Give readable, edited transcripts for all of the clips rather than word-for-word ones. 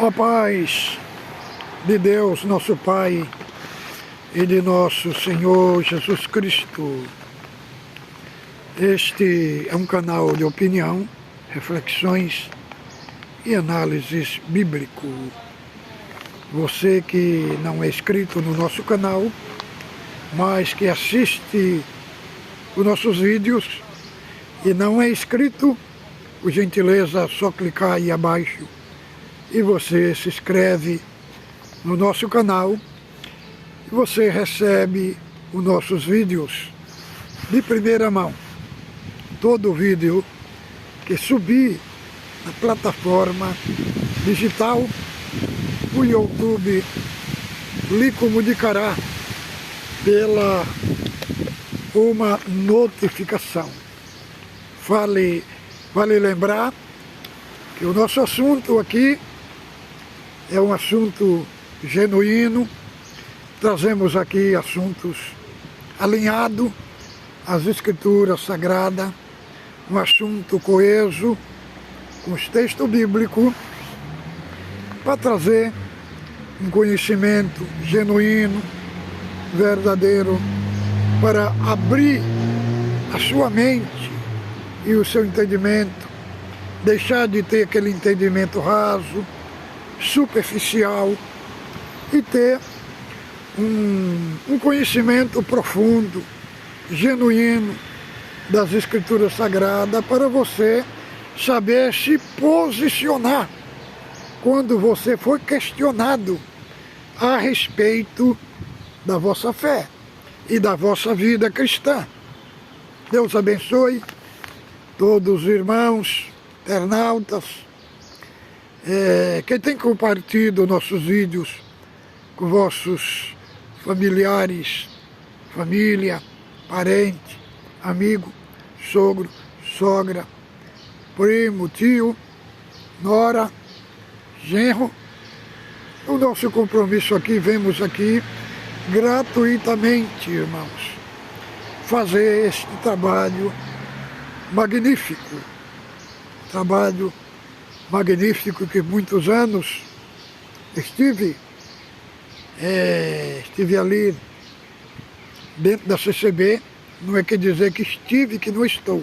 Ó paz de Deus, nosso Pai, e de nosso Senhor Jesus Cristo. Este é um canal de opinião, reflexões e análises bíblico. Você que não é inscrito no nosso canal, mas que assiste os nossos vídeos e não é inscrito, por gentileza, só clicar aí abaixo e você se inscreve no nosso canal e você recebe os nossos vídeos de primeira mão. Todo vídeo que subir na plataforma digital, o YouTube lhe comunicará pela uma notificação. Vale lembrar que o nosso assunto aqui é um assunto genuíno. Trazemos aqui assuntos alinhados às Escrituras Sagradas, um assunto coeso com os textos bíblicos, para trazer um conhecimento genuíno, verdadeiro, para abrir a sua mente e o seu entendimento, deixar de ter aquele entendimento raso, superficial e ter um conhecimento profundo, genuíno das Escrituras Sagradas, para você saber se posicionar quando você for questionado a respeito da vossa fé e da vossa vida cristã. Deus abençoe todos os irmãos, internautas, quem tem compartilhado nossos vídeos com vossos familiares, família, parente, amigo, sogro, sogra, primo, tio, nora, genro. O nosso compromisso aqui, vemos aqui gratuitamente, irmãos, fazer este trabalho magnífico, que muitos anos estive ali dentro da CCB. Não é quer dizer que estive, que não estou.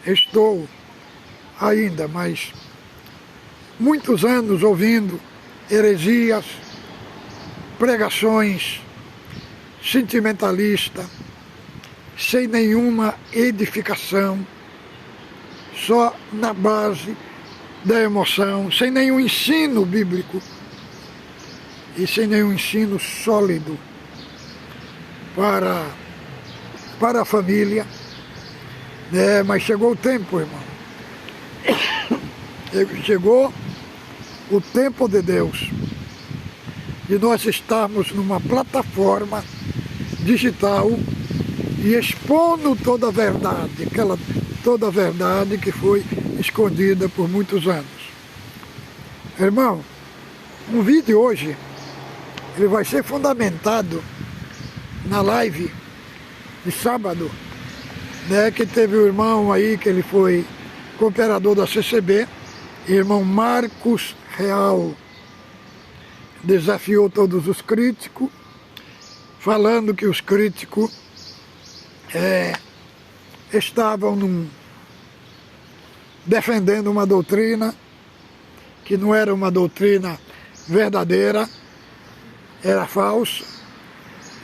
Estou ainda, mas muitos anos ouvindo heresias, pregações sentimentalistas, sem nenhuma edificação, só na base da emoção, sem nenhum ensino bíblico e sem nenhum ensino sólido para a família, né? Mas chegou o tempo, irmão. Chegou o tempo de Deus, de nós estarmos numa plataforma digital e expondo toda a verdade, toda a verdade que foi escondida por muitos anos. Irmão, o vídeo hoje ele vai ser fundamentado na live de sábado, né, que teve o irmão aí, que ele foi cooperador da CCB, irmão Marcos Real, desafiou todos os críticos, falando que os críticos estavam defendendo uma doutrina que não era uma doutrina verdadeira, era falsa.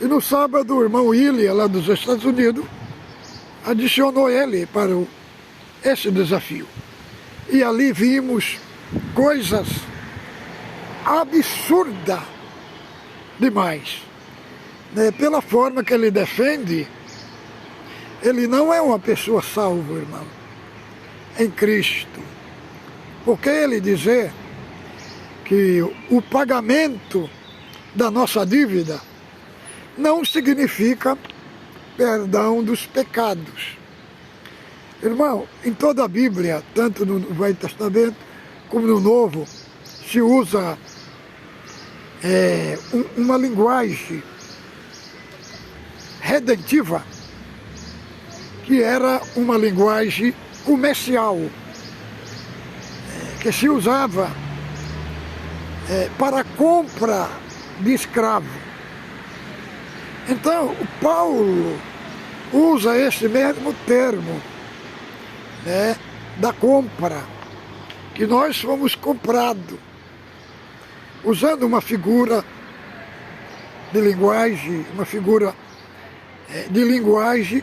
E no sábado o irmão William, lá dos Estados Unidos, adicionou ele para esse desafio. E ali vimos coisas absurdas demais. Pela forma que ele defende, ele não é uma pessoa salva, irmão, em Cristo. Porque ele dizer que o pagamento da nossa dívida não significa perdão dos pecados. Irmão, em toda a Bíblia, tanto no Velho Testamento como no Novo, se usa uma linguagem redentiva, que era uma linguagem comercial, que se usava para a compra de escravo. Então, o Paulo usa esse mesmo termo, né, da compra, que nós fomos comprados, usando uma figura de linguagem,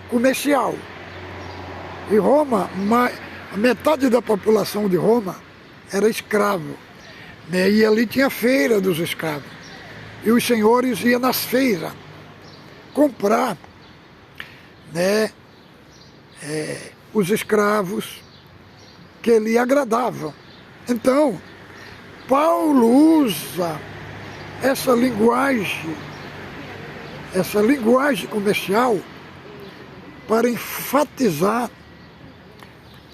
comercial. Em Roma, a metade da população de Roma era escravo, né? E ali tinha feira dos escravos. E os senhores iam nas feiras comprar, né, os escravos que lhe agradavam. Então, Paulo usa essa linguagem comercial para enfatizar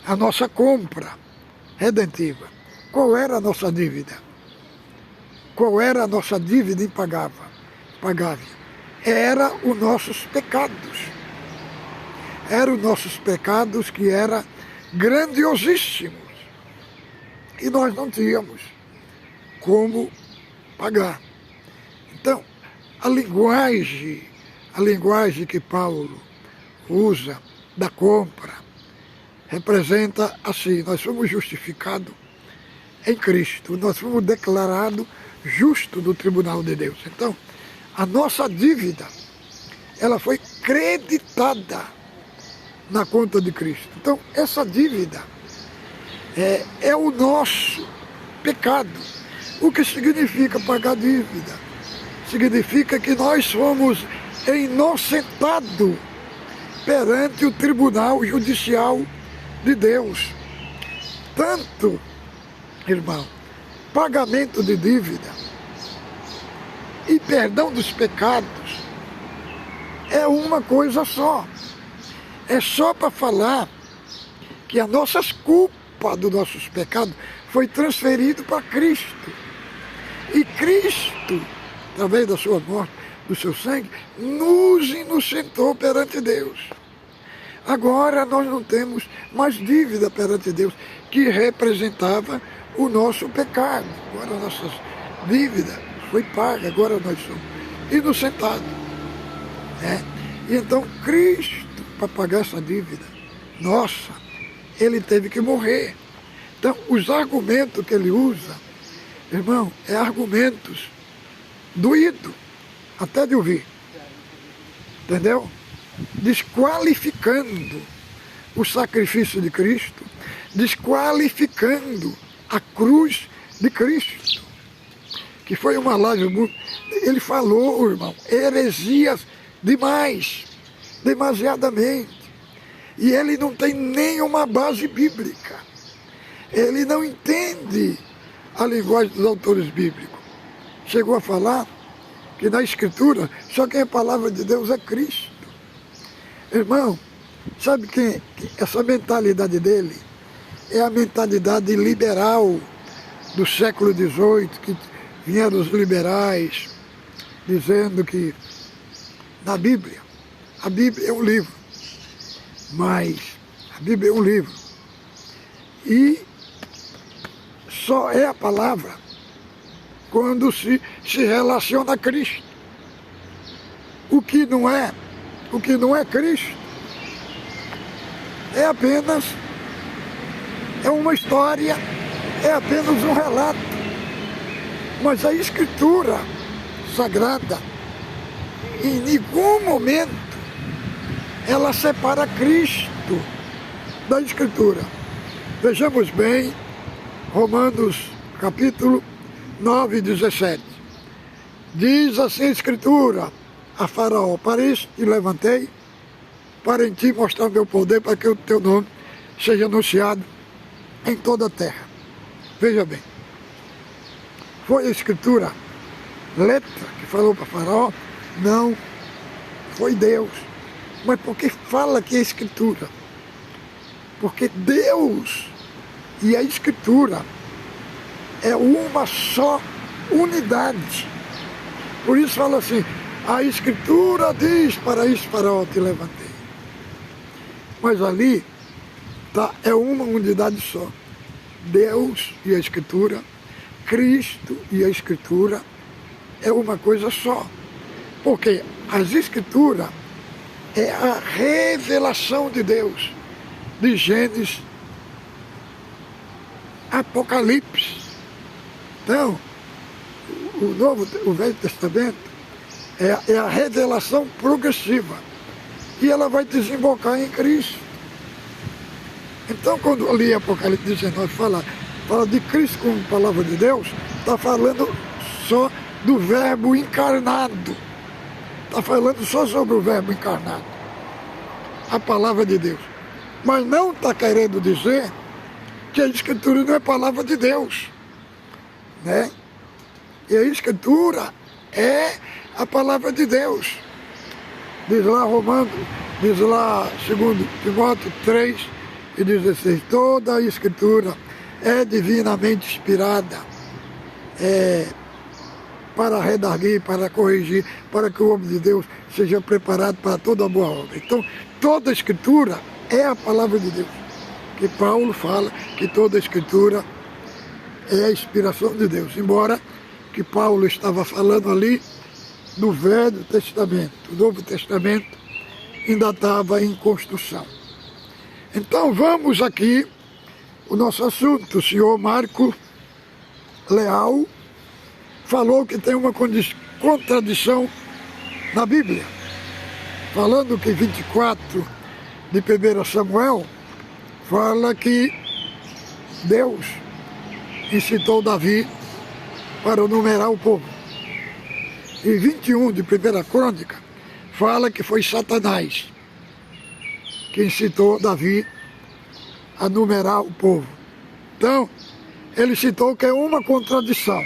a nossa compra redentiva. Qual era a nossa dívida? Qual era a nossa dívida impagável? Era os nossos pecados. Eram os nossos pecados que eram grandiosíssimos. E nós não tínhamos como pagar. Então, a linguagem que Paulo usa da compra representa assim: nós fomos justificados em Cristo, nós fomos declarados justos do tribunal de Deus. Então, a nossa dívida, ela foi creditada na conta de Cristo. Então, essa dívida é o nosso pecado. O que significa pagar dívida? Significa que nós fomos inocentados perante o tribunal judicial de Deus. Tanto, irmão, pagamento de dívida e perdão dos pecados é uma coisa só. É só para falar que as nossas culpas dos nossos pecados foi transferido para Cristo. E Cristo, através da sua morte, do seu sangue, nos inocentou perante Deus. Agora nós não temos mais dívida perante Deus, que representava o nosso pecado. Agora nossas dívidas foi paga, agora nós somos inocentados. Né? E então Cristo, para pagar essa dívida nossa, ele teve que morrer. Então os argumentos que ele usa, irmão, é argumentos doídos, até de ouvir. Entendeu? Desqualificando o sacrifício de Cristo, desqualificando a cruz de Cristo, que foi uma live muito... Ele falou, irmão, heresias demais, demasiadamente, e ele não tem nenhuma base bíblica, ele não entende a linguagem dos autores bíblicos. Chegou a falar que na Escritura só quem é a palavra de Deus é Cristo. Irmão, sabe que essa mentalidade dele é a mentalidade liberal do século XVIII, que vieram os liberais dizendo que na Bíblia, a Bíblia é um livro, mas a Bíblia é um livro e só é a palavra quando se relaciona a Cristo. O que não é Cristo é apenas uma história, é apenas um relato. Mas a Escritura Sagrada, em nenhum momento, ela separa Cristo da Escritura. Vejamos bem, Romanos capítulo 9, 17. Diz assim a Escritura a Faraó: para isso te levantei, para em ti mostrar meu poder, para que o teu nome seja anunciado em toda a terra. Veja bem, foi a Escritura, letra, que falou para Faraó? Não, foi Deus. Mas por que fala que é Escritura? Porque Deus e a Escritura é uma só unidade. Por isso fala assim: a Escritura diz para isso, Faraó, te levantei. Mas ali é uma unidade só. Deus e a Escritura Cristo e a Escritura é uma coisa só. Porque as Escrituras é a revelação de Deus, de Gênesis, Apocalipse. Então, o Velho Testamento é a revelação progressiva. E ela vai desembocar em Cristo. Então, quando eu li Apocalipse 19 fala de Cristo como palavra de Deus, está falando só do verbo encarnado. Está falando só sobre o verbo encarnado. A palavra de Deus. Mas não está querendo dizer que a Escritura não é palavra de Deus. Né? E a Escritura é a palavra de Deus. Diz lá Romanos, diz lá 2 Timóteo 3 e 16, toda a Escritura é divinamente inspirada, para redarguir, para corrigir, para que o homem de Deus seja preparado para toda a boa obra. Então, toda a Escritura é a palavra de Deus. Que Paulo fala que toda a Escritura é a inspiração de Deus. Embora que Paulo estava falando ali do Velho Testamento. O Novo Testamento ainda estava em construção. Então vamos aqui, o nosso assunto. O senhor Marco Leal falou que tem uma contradição na Bíblia. Falando que 24 de 1 Samuel fala que Deus incitou Davi para numerar o povo. E 21 de 1 Crônica fala que foi Satanás que incitou Davi a numerar o povo. Então, ele citou que é uma contradição.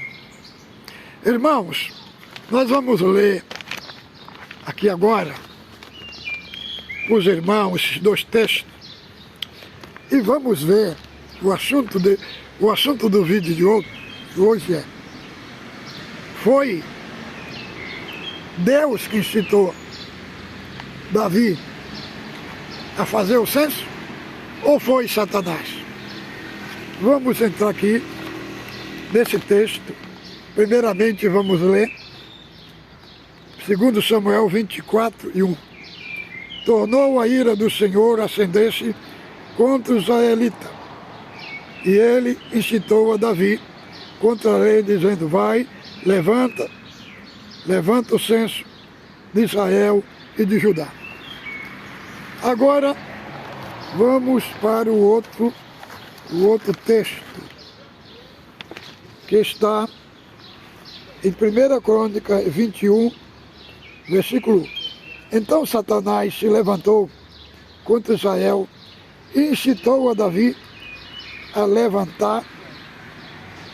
Irmãos, nós vamos ler aqui agora os irmãos esses dois textos e vamos ver o assunto do vídeo de hoje foi Deus que incitou Davi a fazer o censo ou foi Satanás? Vamos entrar aqui nesse texto. Primeiramente vamos ler 2 Samuel 24 e 1. Tornou a ira do Senhor acender-se contra os israelitas, e ele incitou a Davi contra ele, dizendo, vai, levanta o censo de Israel e de Judá. Agora, vamos para o outro texto, que está em 1 Crônica 21, versículo 1. Então Satanás se levantou contra Israel e incitou a Davi a levantar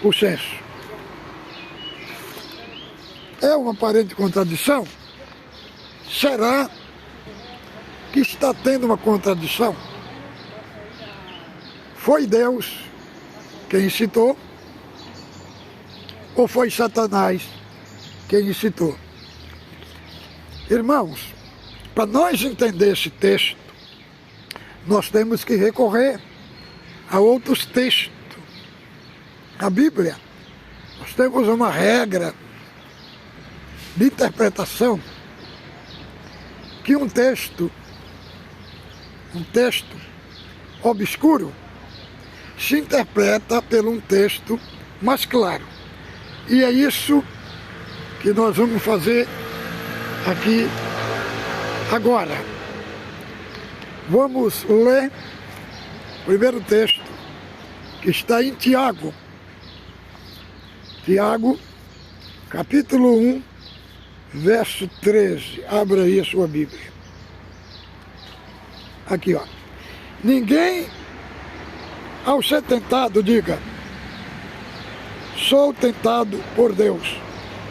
o censo. É uma aparente contradição? Será que está tendo uma contradição? Foi Deus quem incitou ou foi Satanás quem incitou? Irmãos, para nós entender esse texto, nós temos que recorrer a outros textos. A Bíblia, nós temos uma regra de interpretação que um texto obscuro se interpreta por um texto mais claro. E é isso que nós vamos fazer aqui agora. Vamos ler o primeiro texto que está em Tiago. Tiago, capítulo 1, verso 13. Abra aí a sua Bíblia. Aqui, ó. Ninguém, ao ser tentado, diga, sou tentado por Deus,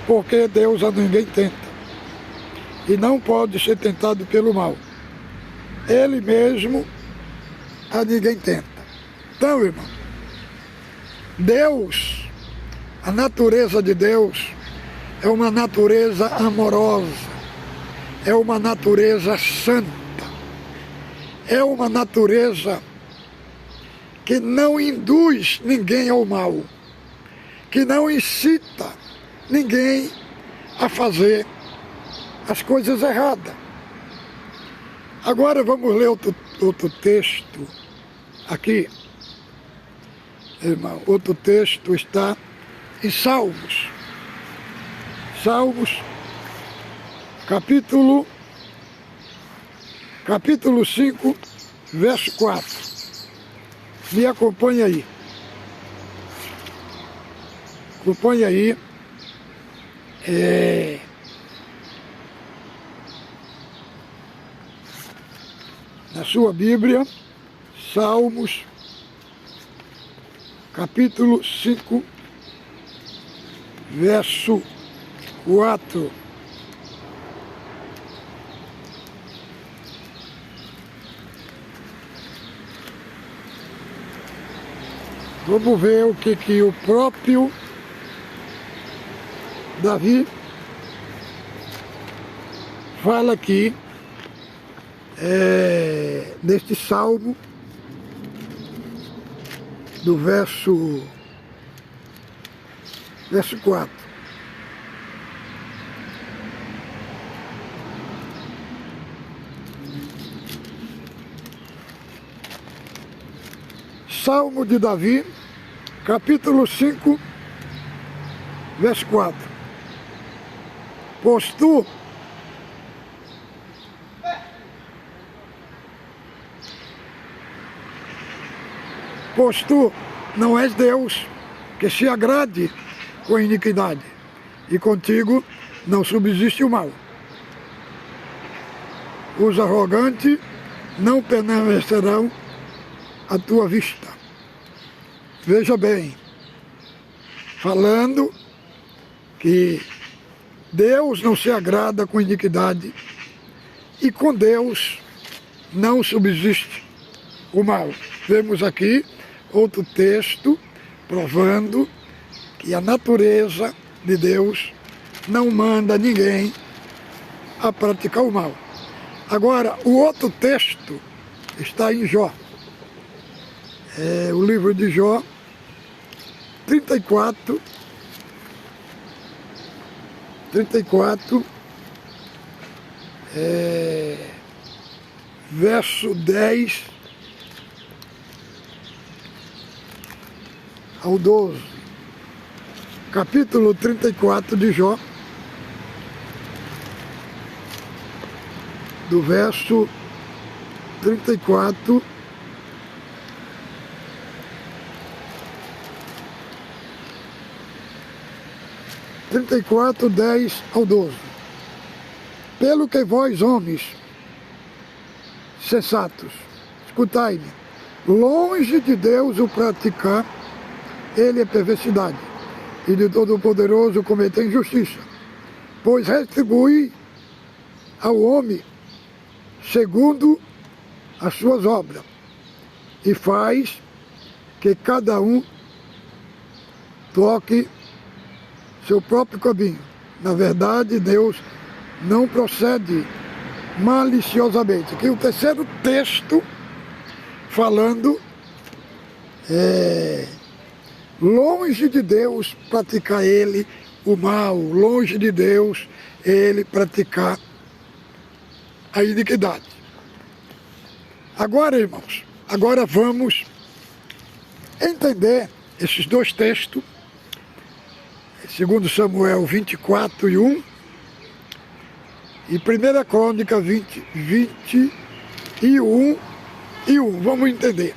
porque Deus a ninguém tenta, e não pode ser tentado pelo mal. Ele mesmo a ninguém tenta. Então, irmão, Deus, a natureza de Deus é uma natureza amorosa, é uma natureza santa, é uma natureza que não induz ninguém ao mal, que não incita ninguém a fazer as coisas erradas. Agora vamos ler outro texto aqui. Irmão, outro texto está em Salmos. Salmos, capítulo 5, verso 4. Me acompanha aí. Acompanha aí. Na sua Bíblia, Salmos, capítulo 5, verso 4. Vamos ver o que o próprio Davi fala aqui neste salmo, do verso 4. Salmo de Davi, capítulo 5, verso 4. Pois tu não és Deus que se agrade com a iniquidade, e contigo não subsiste o mal. Os arrogantes não permanecerão à tua vista. Veja bem, falando que Deus não se agrada com iniquidade e com Deus não subsiste o mal. Vemos aqui outro texto provando que a natureza de Deus não manda ninguém a praticar o mal. Agora, o outro texto está em Jó. O livro de Jó, 34, verso 10 ao 12. Capítulo 34 de Jó, do verso 34 10 ao 12. Pelo que vós, homens sensatos, escutai-me, longe de Deus o praticar, ele é perversidade, e de Todo-Poderoso cometer injustiça, pois retribui ao homem segundo as suas obras, e faz que cada um toque seu próprio caminho. Na verdade, Deus não procede maliciosamente. Aqui o terceiro texto falando longe de Deus praticar ele o mal, longe de Deus ele praticar a iniquidade. Agora, irmãos, agora vamos entender esses dois textos, segundo Samuel 24 e 1 e 1 Crônica 21 e 1. Vamos entender.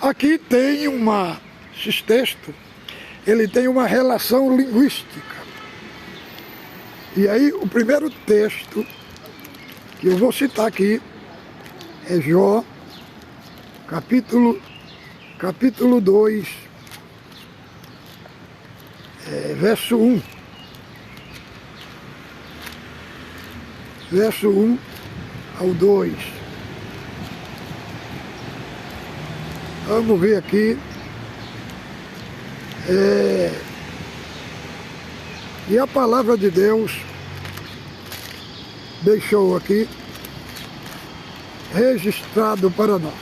Aqui tem esse texto, ele tem uma relação linguística. E aí o primeiro texto que eu vou citar aqui é Jó, capítulo 2, verso 1. Verso 1 ao 2. Vamos ver aqui. E a palavra de Deus deixou aqui registrado para nós.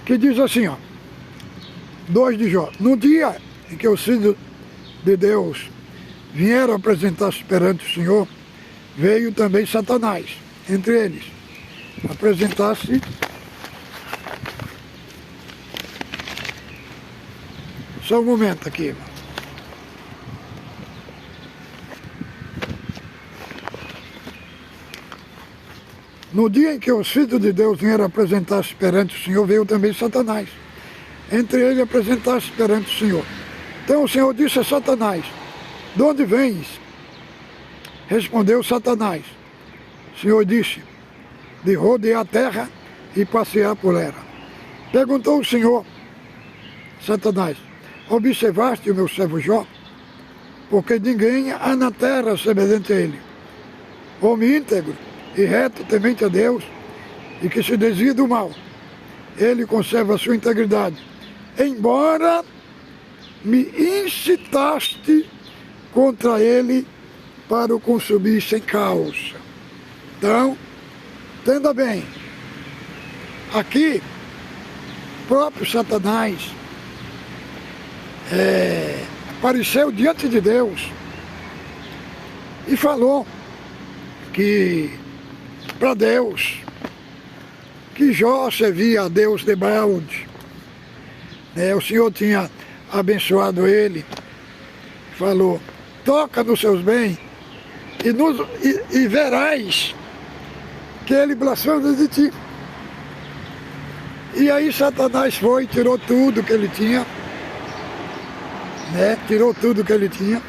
que diz assim, ó, 2 de Jó. No dia em que os filhos de Deus vieram apresentar-se perante o Senhor, veio também Satanás, entre eles, apresentar-se. Só um momento aqui, irmão. No dia em que os filhos de Deus vieram apresentar-se perante o Senhor, veio também Satanás, entre eles apresentar-se perante o Senhor. Então o Senhor disse a Satanás, de onde vens? Respondeu Satanás. O Senhor disse, de rodear a terra e passear por ela. Perguntou o Senhor, Satanás, observaste o meu servo Jó? Porque ninguém há na terra semelhante a ele, homem íntegro e reto, temente a Deus, e que se desvia do mal. Ele conserva a sua integridade, embora me incitaste contra ele para o consumir sem causa. Então, entenda bem, aqui, próprio Satanás apareceu diante de Deus e falou que, para Deus, que Jó servia a Deus de balde. O Senhor tinha abençoado ele, falou, toca nos seus bens e verás que ele blasfema de ti. E aí Satanás foi e tirou tudo que ele tinha, tirou tudo que ele tinha,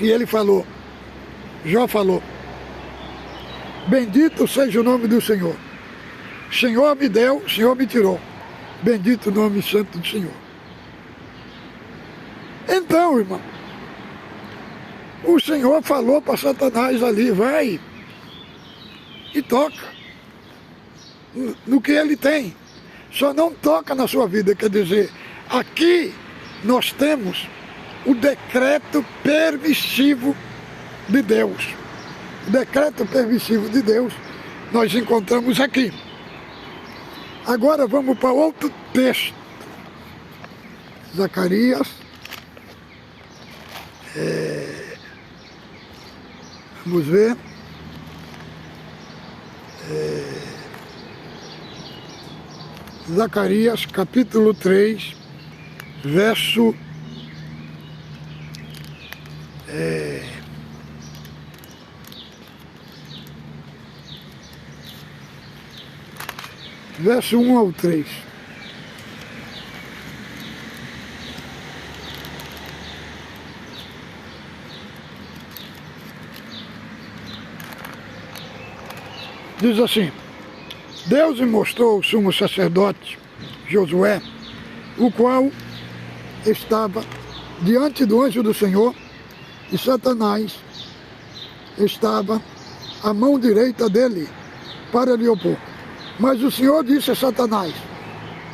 e ele falou, Jó falou, bendito seja o nome do Senhor. O Senhor me deu, o Senhor me tirou. Bendito o nome santo do Senhor. Então, irmão, o Senhor falou para Satanás ali, vai e toca no que ele tem. Só não toca na sua vida, quer dizer, aqui nós temos o decreto permissivo de Deus. O decreto permissivo de Deus nós encontramos aqui. Agora vamos para outro texto. Zacarias. Vamos ver. Zacarias capítulo 3, verso verso 1 ao 3. Diz assim, Deus me mostrou o sumo sacerdote Josué, o qual estava diante do anjo do Senhor, e Satanás estava à mão direita dele para lhe opor. Mas o Senhor disse a Satanás,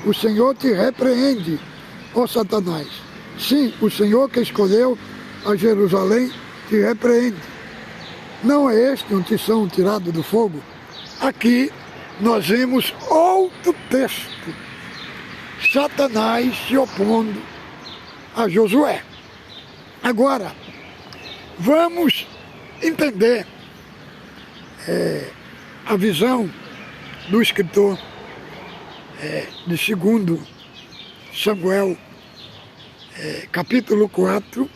o Senhor te repreende, ó Satanás. Sim, o Senhor que escolheu a Jerusalém te repreende. Não é este um tição tirado do fogo? Aqui nós vemos outro texto, Satanás se opondo a Josué. Agora, vamos entender a visão do escritor de 2 Samuel, capítulo 4,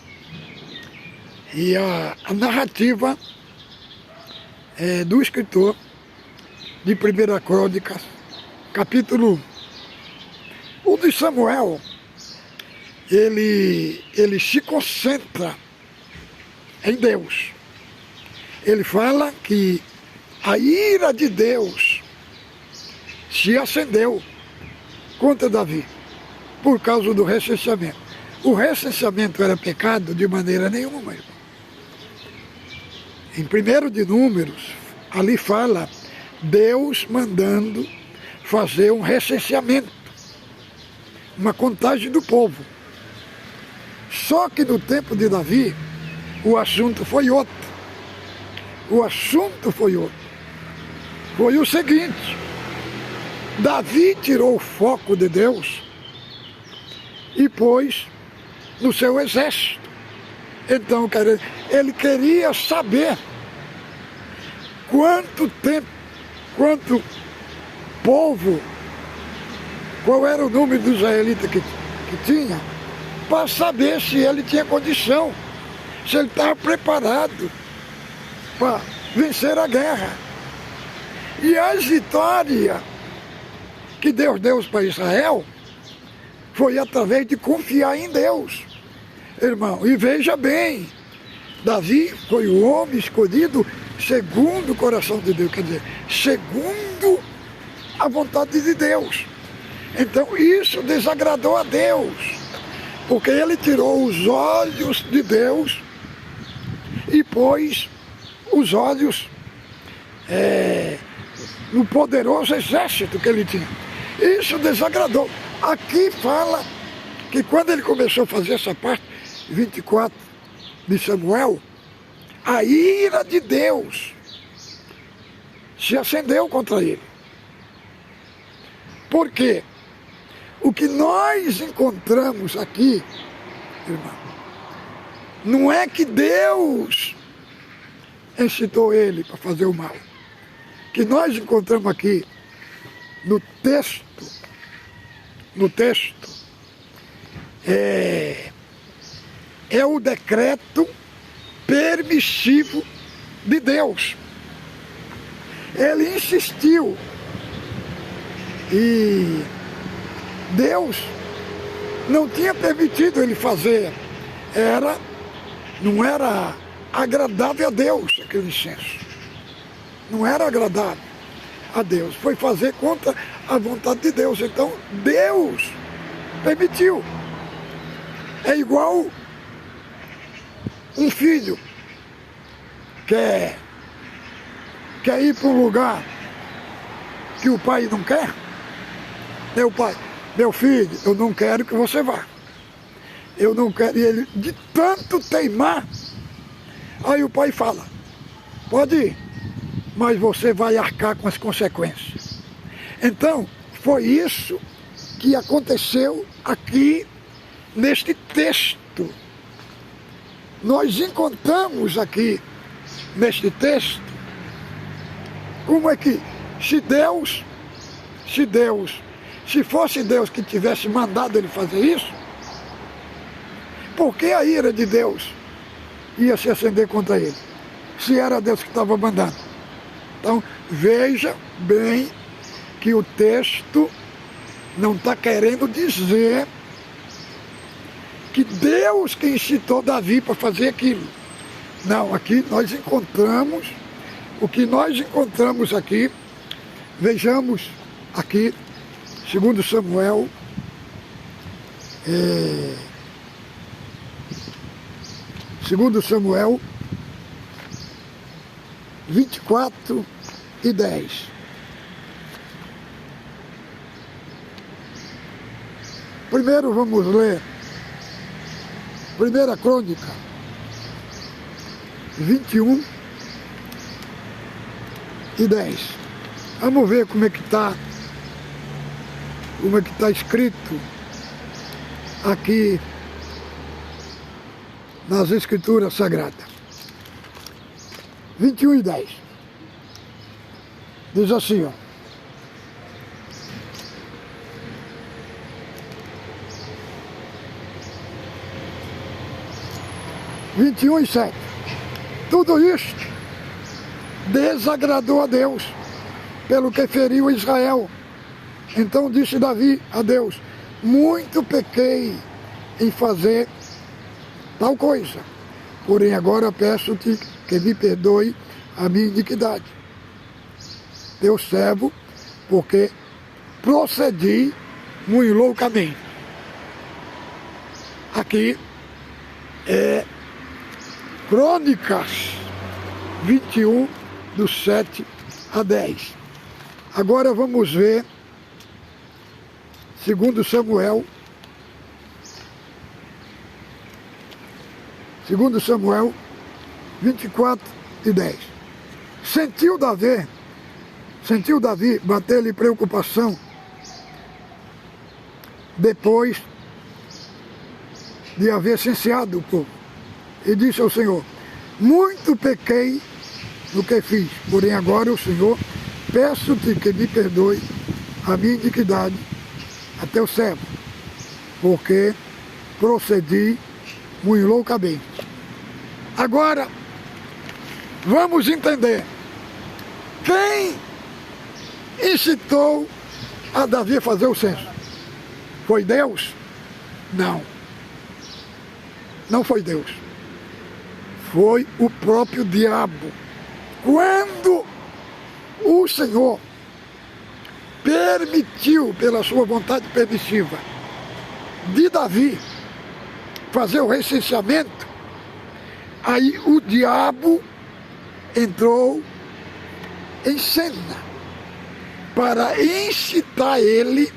e a narrativa do escritor de 1 Crônicas, capítulo 1. O de Samuel, ele se concentra em Deus. Ele fala que a ira de Deus se acendeu contra Davi por causa do recenseamento. O recenseamento era pecado de maneira nenhuma, irmão. Em 1 de Números, ali fala Deus mandando fazer um recenseamento, uma contagem do povo. Só que no tempo de Davi, o assunto foi outro. O assunto foi outro. Foi o seguinte, Davi tirou o foco de Deus e pôs no seu exército. Então, ele queria saber quanto tempo, quanto povo, qual era o número dos israelitas que tinha, para saber se ele tinha condição, se ele estava preparado para vencer a guerra. E as vitórias que Deus deu para Israel foi através de confiar em Deus, irmão. E veja bem, Davi foi o homem escolhido segundo o coração de Deus, quer dizer, segundo a vontade de Deus. Então isso desagradou a Deus, porque ele tirou os olhos de Deus e pôs os olhos no poderoso exército que ele tinha. Isso desagradou. Aqui fala que quando ele começou a fazer essa parte, 24 de Samuel, a ira de Deus se acendeu contra ele. Por quê? O que nós encontramos aqui, irmão, não é que Deus incitou ele para fazer o mal. O que nós encontramos aqui no texto é o decreto permissivo de Deus. Ele insistiu e Deus não tinha permitido ele fazer. Não era agradável a Deus aquele incenso. Não era agradável a Deus. Foi fazer contra a vontade de Deus. Então Deus permitiu. É igual um filho quer ir para um lugar que o pai não quer. Meu pai, meu filho, eu não quero que você vá. Eu não quero. E ele, de tanto teimar, aí o pai fala, pode ir, mas você vai arcar com as consequências. Então, foi isso que aconteceu aqui neste texto. Nós encontramos aqui neste texto como é que se fosse Deus que tivesse mandado ele fazer isso, por que a ira de Deus ia se acender contra ele? Se era Deus que estava mandando. Então, veja bem que o texto não está querendo dizer que Deus que incitou Davi para fazer aquilo. Não, aqui nós encontramos, o que nós encontramos aqui, vejamos aqui, 2 Samuel, 2 Samuel 24 e 10. Primeiro vamos ler 1 Crônica 21 e 10. Vamos ver como é que está escrito aqui nas Escrituras Sagradas. 21 e 10. Diz assim, ó. Vinte e 1 e 7. Tudo isto desagradou a Deus, pelo que feriu Israel. Então disse Davi a Deus, muito pequei em fazer tal coisa, porém agora peço-te que me perdoe a minha iniquidade. Teu servo, porque procedi muito loucamente. Aqui é Crônicas 21, do 7 a 10. Agora vamos ver 2 Samuel 24 e 10. Sentiu Davi Sentiu Davi bater-lhe preocupação depois de haver censeado o povo. E disse ao Senhor: muito pequei no que fiz, porém agora o Senhor, peço-te que me perdoe a minha iniquidade a teu servo, porque procedi muito loucamente. Agora, vamos entender. Quem incitou a Davi a fazer o censo? Foi Deus? Não. Não foi Deus. Foi o próprio diabo. Quando o Senhor permitiu, pela sua vontade permissiva, de Davi fazer o recenseamento, aí o diabo entrou em cena para incitar ele,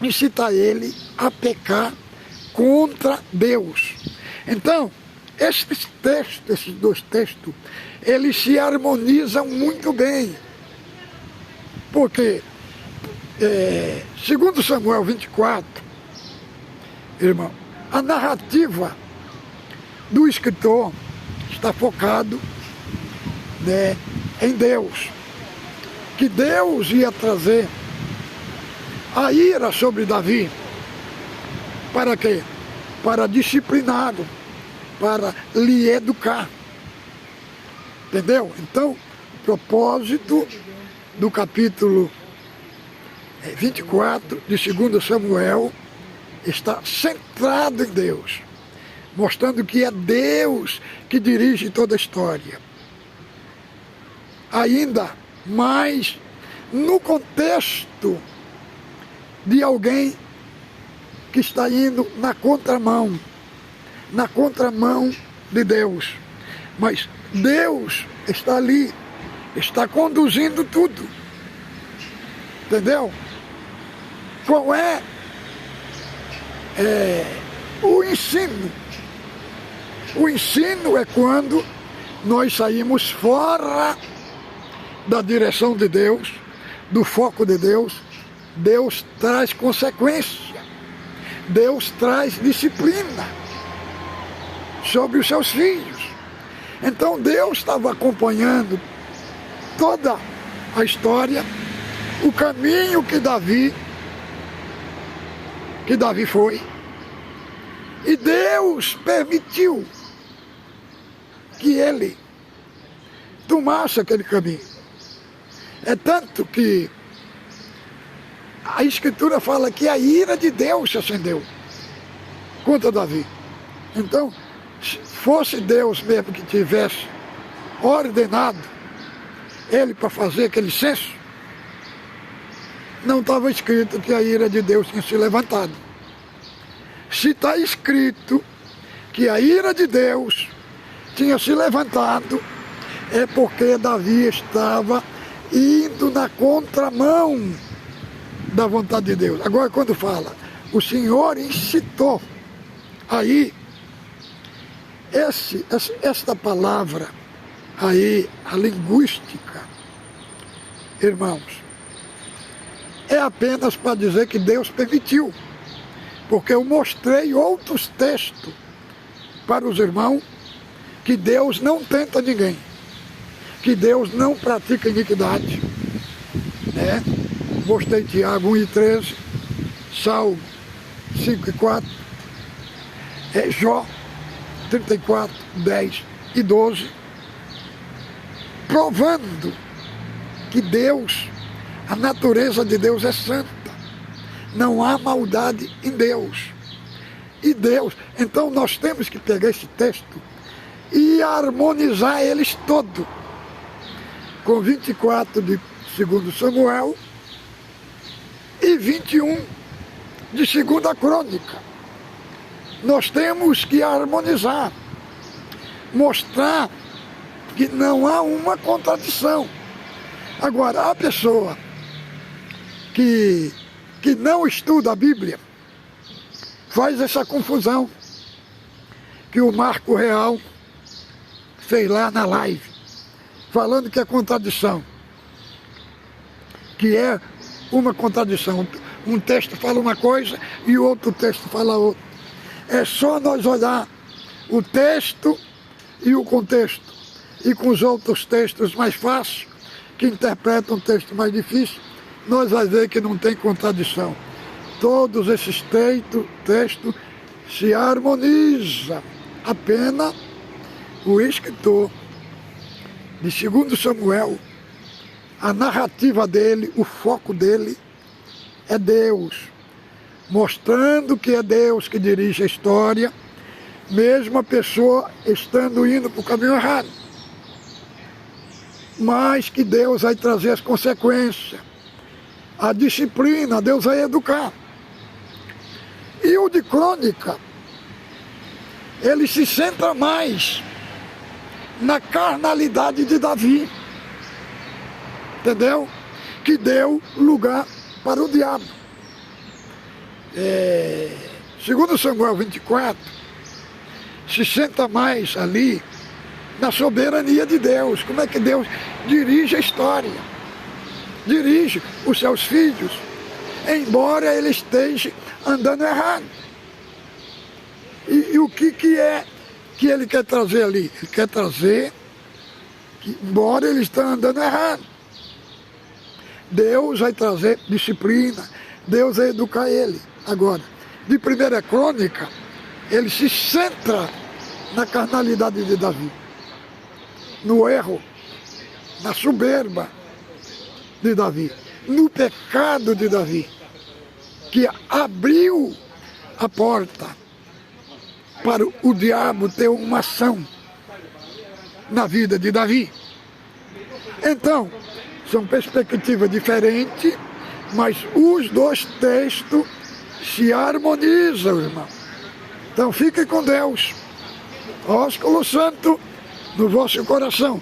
incitar ele a pecar contra Deus. Então, esses dois textos, eles se harmonizam muito bem. Porque, segundo Samuel 24, irmão, a narrativa do escritor está focado, em Deus. Que Deus ia trazer a ira sobre Davi. Para quê? Para discipliná-lo, para lhe educar. Entendeu? Então, o propósito do capítulo 24 de 2 Samuel está centrado em Deus, mostrando que é Deus que dirige toda a história. Ainda mais no contexto de alguém que está indo na contramão de Deus. Mas Deus está ali, está conduzindo tudo. Entendeu? Qual é o ensino? O ensino é quando nós saímos fora da direção de Deus, do foco de Deus. Deus traz consequência. Deus traz disciplina sobre os seus filhos. Então Deus estava acompanhando toda a história, o caminho que Davi foi. E Deus permitiu que ele tomasse aquele caminho. É tanto que a Escritura fala que a ira de Deus se acendeu contra Davi. Então, se fosse Deus mesmo que tivesse ordenado ele para fazer aquele censo, não estava escrito que a ira de Deus tinha se levantado. Se está escrito que a ira de Deus tinha se levantado, é porque Davi estava indo na contramão da vontade de Deus. Agora, quando fala, o Senhor incitou, aí, esta palavra aí, a linguística, irmãos, é apenas para dizer que Deus permitiu. Porque eu mostrei outros textos para os irmãos que Deus não tenta ninguém, que Deus não pratica iniquidade. Mostrei Tiago 1:13, Salmo 5:4, Jó 34, 10 e 12, provando que Deus, a natureza de Deus é santa. Não há maldade em Deus. E Deus, então nós temos que pegar esse texto e harmonizar eles todos com 24 de 2 Samuel e 21 de 2 Crônica. Nós temos que harmonizar, mostrar que não há uma contradição. Agora, a pessoa que não estuda a Bíblia faz essa confusão que o Marco Real fez lá na live. falando que é contradição, que é uma contradição. Um texto fala uma coisa e o outro texto fala outra. É só nós olhar o texto e o contexto, e com os outros textos mais fáceis, que interpretam um texto mais difícil, nós vamos ver que não tem contradição. Todos esses textos se harmonizam. Apenas o escritor de 2 Samuel, a narrativa dele, o foco dele é Deus, mostrando que é Deus que dirige a história, mesmo a pessoa estando indo para o caminho errado. Mas que Deus vai trazer as consequências, a disciplina, Deus vai educar. E o de Crônica, ele se centra mais na carnalidade de Davi, entendeu? Que deu lugar para o diabo. 2 Samuel 24 se centra mais ali na soberania de Deus, como é que Deus dirige a história, dirige os seus filhos, embora ele esteja andando errado. E o que é que ele quer trazer ali? Ele quer trazer que, embora ele esteja andando errado, Deus vai trazer disciplina, Deus vai educar ele. Agora, de 1 Crônica, ele se centra na carnalidade de Davi, no erro, na soberba de Davi, no pecado de Davi, que abriu a porta para o diabo ter uma ação na vida de Davi. Então, são perspectivas diferentes, mas os dois textos se harmonizam, irmão. Então fiquem com Deus. Ósculo Santo no vosso coração.